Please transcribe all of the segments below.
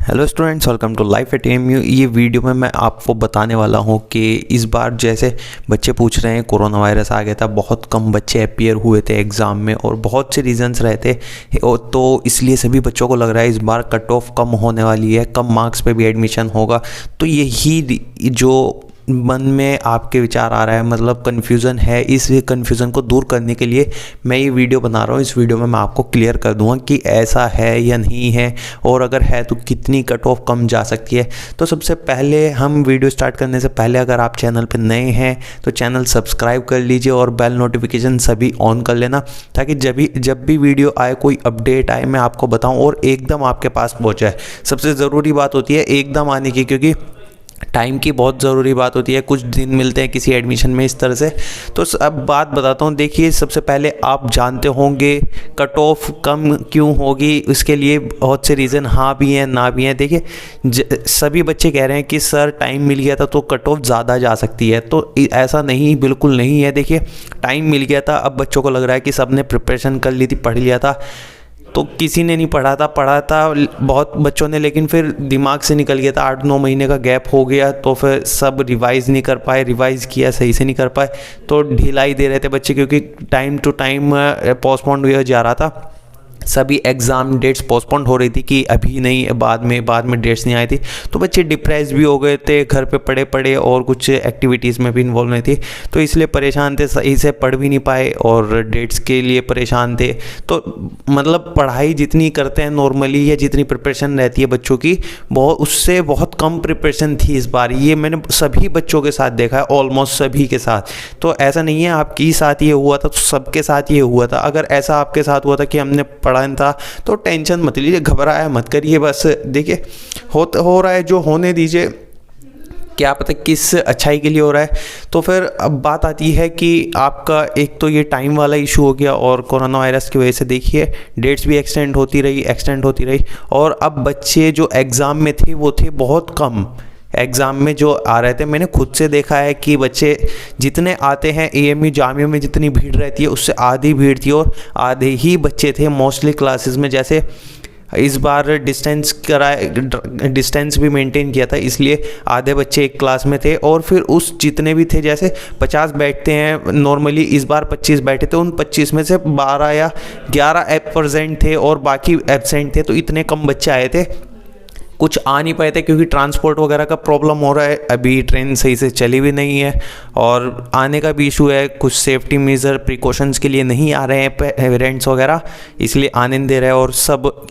Hello students, welcome to life at AMU. ये video में मैं आपको बताने वाला हूँ कि इस बार जैसे बच्चे पूछ रहे हैं, कोरोना वायरस आ गया था, बहुत कम बच्चे अपीयर हुए थे एग्ज़ाम में और बहुत से रीजंस रहे थे, तो इसलिए सभी बच्चों को लग रहा है इस बार कट ऑफ कम होने वाली है, कम मार्क्स पे भी एडमिशन होगा। तो यही जो मन में आपके विचार आ रहा है, मतलब कन्फ्यूज़न है, इस कन्फ्यूज़न को दूर करने के लिए मैं ये वीडियो बना रहा हूँ। इस वीडियो में मैं आपको क्लियर कर दूंगा कि ऐसा है या नहीं है, और अगर है तो कितनी कट ऑफ कम जा सकती है। तो सबसे पहले हम वीडियो स्टार्ट करने से पहले अगर आप चैनल पर नए हैं तो चैनल सब्सक्राइब कर लीजिए और बेल नोटिफिकेशन सभी ऑन कर लेना, ताकि जब भी वीडियो आए, कोई अपडेट आए, मैं आपको बताऊँ और एकदम आपके पास पहुँच जाए। सबसे ज़रूरी बात होती है एकदम आने की, क्योंकि टाइम की बहुत ज़रूरी बात होती है। कुछ दिन मिलते हैं किसी एडमिशन में इस तरह से। तो अब बात बताता हूँ। देखिए, सबसे पहले आप जानते होंगे कट ऑफ कम क्यों होगी, उसके लिए बहुत से रीज़न हाँ भी हैं ना भी हैं। देखिए, सभी बच्चे कह रहे हैं कि सर टाइम मिल गया था तो कट ऑफ ज़्यादा जा सकती है, तो ऐसा नहीं, बिल्कुल नहीं है। देखिए, टाइम मिल गया था, अब बच्चों को लग रहा है कि सब ने प्रिपरेशन कर ली थी, पढ़ लिया था, तो किसी ने नहीं पढ़ा था बहुत बच्चों ने, लेकिन फिर दिमाग से निकल गया था। 8-9 महीने का गैप हो गया, तो फिर सब रिवाइज़ नहीं कर पाए, रिवाइज़ किया सही से नहीं कर पाए, तो ढिलाई दे रहे थे बच्चे, क्योंकि टाइम टू टाइम पोस्टपोन्ड हुआ जा रहा था। सभी एग्ज़ाम डेट्स पोस्टपोन्ड हो रही थी कि अभी नहीं, बाद में डेट्स नहीं आई थी, तो बच्चे डिप्रेस भी हो गए थे, घर पे पड़े और कुछ एक्टिविटीज़ में भी इन्वॉल्व नहीं थी, तो इसलिए परेशान थे, सही से पढ़ भी नहीं पाए और डेट्स के लिए परेशान थे। तो मतलब पढ़ाई जितनी करते हैं नॉर्मली या जितनी प्रिपरेशन रहती है बच्चों की, उससे बहुत कम प्रिपरेशन थी इस बार। ये मैंने सभी बच्चों के साथ देखा है, ऑलमोस्ट सभी के साथ। तो ऐसा नहीं है आपके साथ ये हुआ था तो सबके साथ ये हुआ था। अगर ऐसा आपके साथ हुआ था कि हमने पढ़ा था तो टेंशन मत लीजिए, घबराया मत करिए, बस देखिए हो रहा है जो होने दीजिए, क्या पता किस अच्छाई के लिए हो रहा है। तो फिर अब बात आती है कि आपका एक तो ये टाइम वाला इशू हो गया, और कोरोना वायरस की वजह से देखिए डेट्स भी एक्सटेंड होती रही, और अब बच्चे जो एग्ज़ाम में थे वो थे बहुत कम। एग्ज़ाम में जो आ रहे थे, मैंने खुद से देखा है कि बच्चे जितने आते हैं एएमयू जामिया में, जितनी भीड़ रहती है उससे आधी भीड़ थी, और आधे ही बच्चे थे मोस्टली क्लासेस में। जैसे इस बार डिस्टेंस भी मेंटेन किया था, इसलिए आधे बच्चे एक क्लास में थे, और फिर उस जितने भी थे, जैसे 50 बैठते हैं नॉर्मली, इस बार 25 बैठे थे, उन 25 में से 12 या 11 प्रेजेंट थे और बाकी एब्सेंट थे। तो इतने कम बच्चे आए थे, कुछ आ नहीं पाए थे क्योंकि ट्रांसपोर्ट वगैरह का प्रॉब्लम हो रहा है, अभी ट्रेन सही से चली भी नहीं है, और आने का भी इशू है, कुछ सेफ्टी मेजर प्रिकॉशंस के लिए नहीं आ रहे हैं पेरेंट्स वगैरह, इसलिए आने नहीं दे रहे हैं और सब।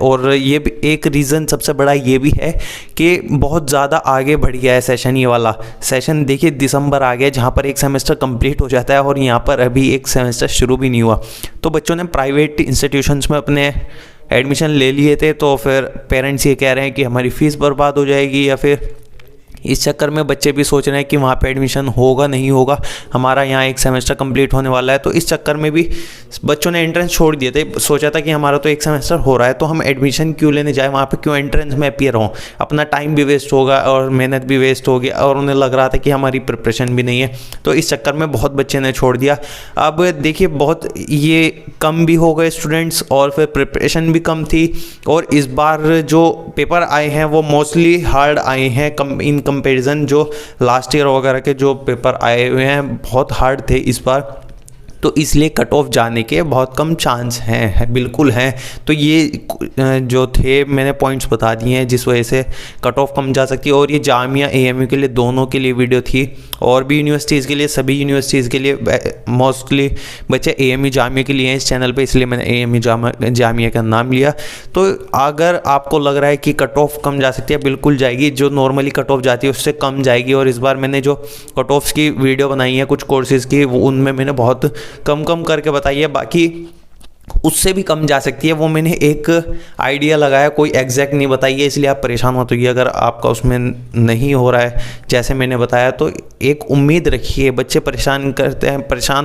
और ये भी एक रीज़न सबसे बड़ा ये भी है कि बहुत ज़्यादा आगे बढ़ गया है सेशन। ये वाला सेशन देखिए दिसंबर आ गया, जहाँ पर एक सेमेस्टर कंप्लीट हो जाता है और यहाँ पर अभी एक सेमेस्टर शुरू भी नहीं हुआ। तो बच्चों ने प्राइवेट इंस्टीट्यूशंस में अपने एडमिशन ले लिए थे, तो फिर पेरेंट्स ये कह रहे हैं कि हमारी फ़ीस बर्बाद हो जाएगी, या फिर इस चक्कर में बच्चे भी सोच रहे हैं कि वहाँ पे एडमिशन होगा नहीं होगा, हमारा यहाँ एक सेमेस्टर कंप्लीट होने वाला है। तो इस चक्कर में भी बच्चों ने एंट्रेंस छोड़ दिए थे, सोचा था कि हमारा तो एक सेमेस्टर हो रहा है तो हम एडमिशन क्यों लेने जाए, वहाँ पे क्यों एंट्रेंस में अपीयर हों, अपना टाइम भी वेस्ट होगा और मेहनत भी वेस्ट होगी, और उन्हें लग रहा था कि हमारी प्रिपरेशन भी नहीं है, तो इस चक्कर में बहुत बच्चे ने छोड़ दिया। अब देखिए, बहुत ये कम भी हो गए स्टूडेंट्स, और फिर प्रिपरेशन भी कम थी, और इस बार जो पेपर आए हैं वो मोस्टली हार्ड आए हैं इन कंपैरिजन जो लास्ट ईयर वगैरह के जो पेपर आए हुए हैं, बहुत हार्ड थे इस बार, तो इसलिए कट ऑफ जाने के बहुत कम चांस हैं, बिल्कुल हैं। तो ये जो थे मैंने पॉइंट्स बता दिए हैं जिस वजह से कट ऑफ कम जा सकती है, और ये जामिया एएमयू के लिए दोनों के लिए वीडियो थी, और भी यूनिवर्सिटीज़ के लिए, सभी यूनिवर्सिटीज़ के लिए। मोस्टली बच्चे एएमयू जामिया के लिए हैं इस चैनल पे, इसलिए मैंने एएमयू जामिया का नाम लिया। तो अगर आपको लग रहा है कि कट ऑफ कम जा सकती है, बिल्कुल जाएगी, जो नॉर्मली कट ऑफ जाती है उससे कम जाएगी। और इस बार मैंने जो कट ऑफ्स की वीडियो बनाई है कुछ कोर्सेज़ की, उनमें मैंने बहुत कम करके बताइए, बाकी उससे भी कम जा सकती है। वो मैंने एक आइडिया लगाया, कोई एग्जैक्ट नहीं बताई है, इसलिए आप परेशान मत होइए अगर आपका उसमें नहीं हो रहा है जैसे मैंने बताया। तो एक उम्मीद रखिए, बच्चे परेशान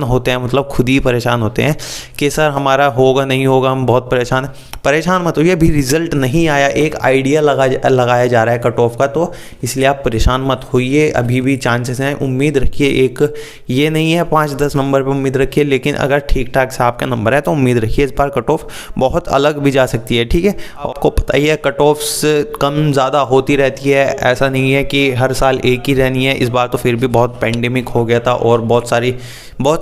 होते हैं, मतलब खुद ही परेशान होते हैं कि सर हमारा होगा नहीं होगा, हम बहुत परेशान मत होइए। अभी रिजल्ट नहीं आया, एक आइडिया लगाया जा रहा है कट ऑफ का, तो इसलिए आप परेशान मत होइए, अभी भी चांसेस हैं। उम्मीद रखिए, एक ये नहीं है 5-10 नंबर पर उम्मीद रखिए, लेकिन अगर ठीक ठाक से आपका नंबर है तो उम्मीद रखिए रखिए, इस बार कट ऑफ बहुत अलग भी जा सकती है। ठीक है, आपको पता ही है कट ऑफ्स कम ज़्यादा होती रहती है, ऐसा नहीं है कि हर साल एक ही रहनी है। इस बार तो फिर भी बहुत पेंडेमिक हो गया था और बहुत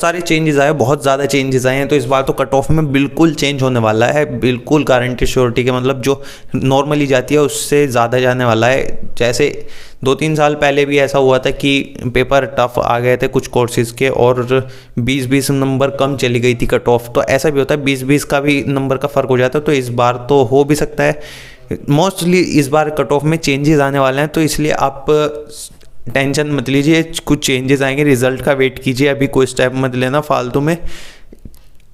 सारे चेंजेस आए, बहुत ज़्यादा चेंजेस आए हैं। तो इस बार तो कट ऑफ में बिल्कुल चेंज होने वाला है, बिल्कुल गारंटी श्योरिटी के, मतलब जो नॉर्मली जाती है उससे ज़्यादा जाने वाला है। जैसे 2-3 साल पहले भी ऐसा हुआ था कि पेपर टफ आ गए थे कुछ कोर्सेज़ के और 20-20 नंबर कम चली गई थी कट ऑफ। तो ऐसा भी होता है, 20-20 का भी नंबर का फ़र्क हो जाता है। तो इस बार तो हो भी सकता है, मोस्टली इस बार कट ऑफ में चेंजेस आने वाले हैं। तो इसलिए आप टेंशन मत लीजिए, कुछ चेंजेस आएंगे, रिजल्ट का वेट कीजिए, अभी कोई स्टेप मत लेना फालतू में।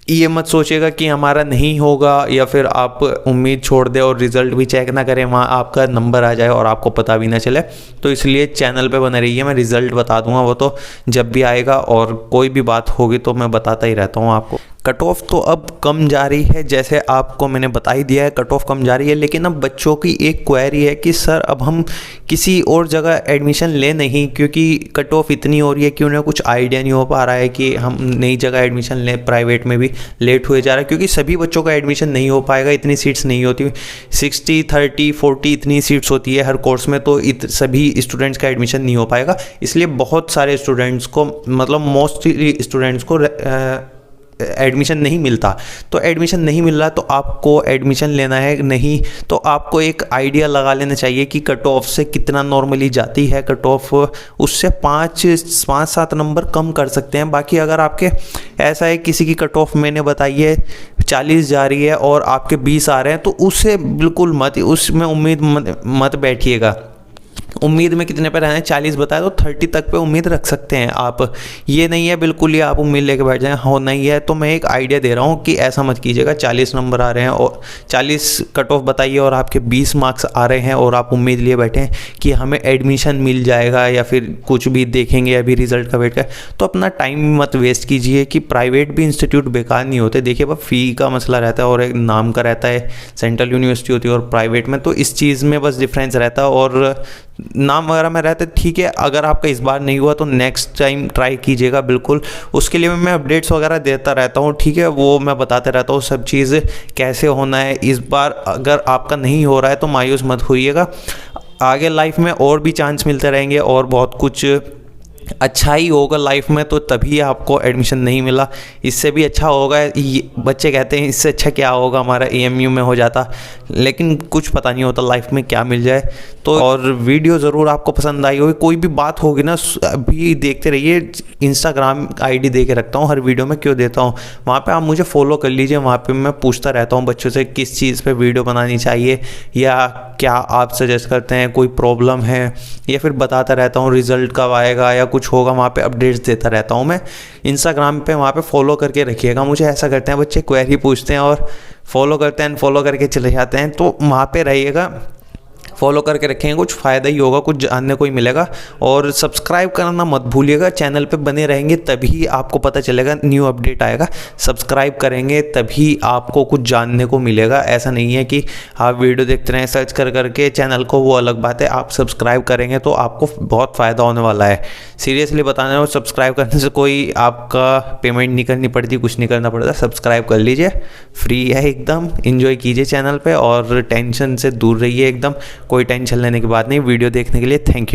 ये मत सोचिएगा कि हमारा नहीं होगा या फिर आप उम्मीद छोड़ दें और रिज़ल्ट भी चेक ना करें, वहाँ आपका नंबर आ जाए और आपको पता भी ना चले। तो इसलिए चैनल पे बने रहिए, मैं रिज़ल्ट बता दूंगा वो तो जब भी आएगा, और कोई भी बात होगी तो मैं बताता ही रहता हूँ आपको। कट ऑफ तो अब कम जा रही है, जैसे आपको मैंने बता ही दिया है, कट ऑफ कम जा रही है। लेकिन अब बच्चों की एक क्वेरी है कि सर अब हम किसी और जगह एडमिशन ले नहीं, क्योंकि कट ऑफ इतनी हो रही है कि उन्हें कुछ आइडिया नहीं हो पा रहा है कि हम नई जगह एडमिशन लें। प्राइवेट में भी लेट हुए जा रहा है क्योंकि सभी बच्चों का एडमिशन नहीं हो पाएगा, इतनी सीट्स नहीं होती, 60, 30, 40 इतनी सीट्स होती है हर कोर्स में। तो सभी स्टूडेंट्स का एडमिशन नहीं हो पाएगा, इसलिए बहुत सारे स्टूडेंट्स को, मतलब मोस्टली स्टूडेंट्स को एडमिशन नहीं मिलता। तो एडमिशन नहीं मिल रहा तो आपको एडमिशन लेना है नहीं, तो आपको एक आइडिया लगा लेना चाहिए कि कट ऑफ से कितना नॉर्मली जाती है कट ऑफ, उससे 5-7 नंबर कम कर सकते हैं। बाकी अगर आपके ऐसा है किसी की कट ऑफ मैंने बताई है 40 जा रही है और आपके 20 आ रहे हैं, तो उससे बिल्कुल मत, उसमें उम्मीद मत बैठिएगा। उम्मीद में कितने पे रहना है, 40 बताया तो 30 तक पे उम्मीद रख सकते हैं आप। ये नहीं है बिल्कुल ही आप उम्मीद लेके बैठ जाएं, हो नहीं है। तो मैं एक आइडिया दे रहा हूँ कि ऐसा मत कीजिएगा, 40 नंबर आ रहे हैं और 40 कट ऑफ बताइए और आपके 20 मार्क्स आ रहे हैं और आप उम्मीद लिए बैठे हैं कि हमें एडमिशन मिल जाएगा या फिर कुछ भी देखेंगे अभी रिजल्ट का वेट कर। तो अपना टाइम मत वेस्ट कीजिए कि प्राइवेट भी इंस्टीट्यूट बेकार नहीं होते। देखिए बस फ़ी का मसला रहता है और एक नाम का रहता है, सेंट्रल यूनिवर्सिटी होती है और प्राइवेट में, तो इस चीज़ में बस डिफरेंस रहता है और नाम वगैरह में रहते। ठीक है, अगर आपका इस बार नहीं हुआ तो नेक्स्ट टाइम ट्राई कीजिएगा बिल्कुल। उसके लिए मैं अपडेट्स वगैरह देता रहता हूँ, ठीक है, वो मैं बताते रहता हूँ सब चीज़ कैसे होना है। इस बार अगर आपका नहीं हो रहा है तो मायूस मत होइएगा, आगे लाइफ में और भी चांस मिलते रहेंगे और बहुत कुछ अच्छा ही होगा लाइफ में। तो तभी आपको एडमिशन नहीं मिला, इससे भी अच्छा होगा। बच्चे कहते हैं इससे अच्छा क्या होगा, हमारा AMU में हो जाता, लेकिन कुछ पता नहीं होता लाइफ में क्या मिल जाए। तो और वीडियो ज़रूर आपको पसंद आई होगी, कोई भी बात होगी ना अभी देखते रहिए। Instagram ID दे के रखता हूँ, हर वीडियो में क्यों देता हूँ, वहाँ पे आप मुझे फॉलो कर लीजिए। वहाँ पे मैं पूछता रहता हूँ बच्चों से किस चीज़ पे वीडियो बनानी चाहिए या क्या आप सजेस्ट करते हैं, कोई प्रॉब्लम है, या फिर बताता रहता हूँ रिज़ल्ट कब आएगा या कुछ होगा, वहाँ पे अपडेट्स देता रहता हूँ मैं Instagram पे। वहाँ पे फॉलो करके रखिएगा मुझे। ऐसा करते हैं बच्चे, क्वेरी पूछते हैं और फॉलो करते हैं, फॉलो करके चले जाते हैं। तो वहाँ पे रहिएगा, फॉलो करके रखेंगे, कुछ फ़ायदा ही होगा, कुछ जानने को ही मिलेगा। और सब्सक्राइब करना मत भूलिएगा, चैनल पे बने रहेंगे तभी आपको पता चलेगा, न्यू अपडेट आएगा। सब्सक्राइब करेंगे तभी आपको कुछ जानने को मिलेगा। ऐसा नहीं है कि आप वीडियो देखते रहें सर्च कर करके चैनल को, वो अलग बात है। आप सब्सक्राइब करेंगे तो आपको बहुत फ़ायदा होने वाला है। सीरियसली बताना हो, सब्सक्राइब करने से कोई आपका पेमेंट नहीं करनी पड़ती, कुछ नहीं करना पड़ता। सब्सक्राइब कर लीजिए, फ्री है एकदम, इन्जॉय कीजिए चैनल पे और टेंशन से दूर रहिए एकदम। कोई टेंशन लेने की बात नहीं। वीडियो देखने के लिए थैंक यू।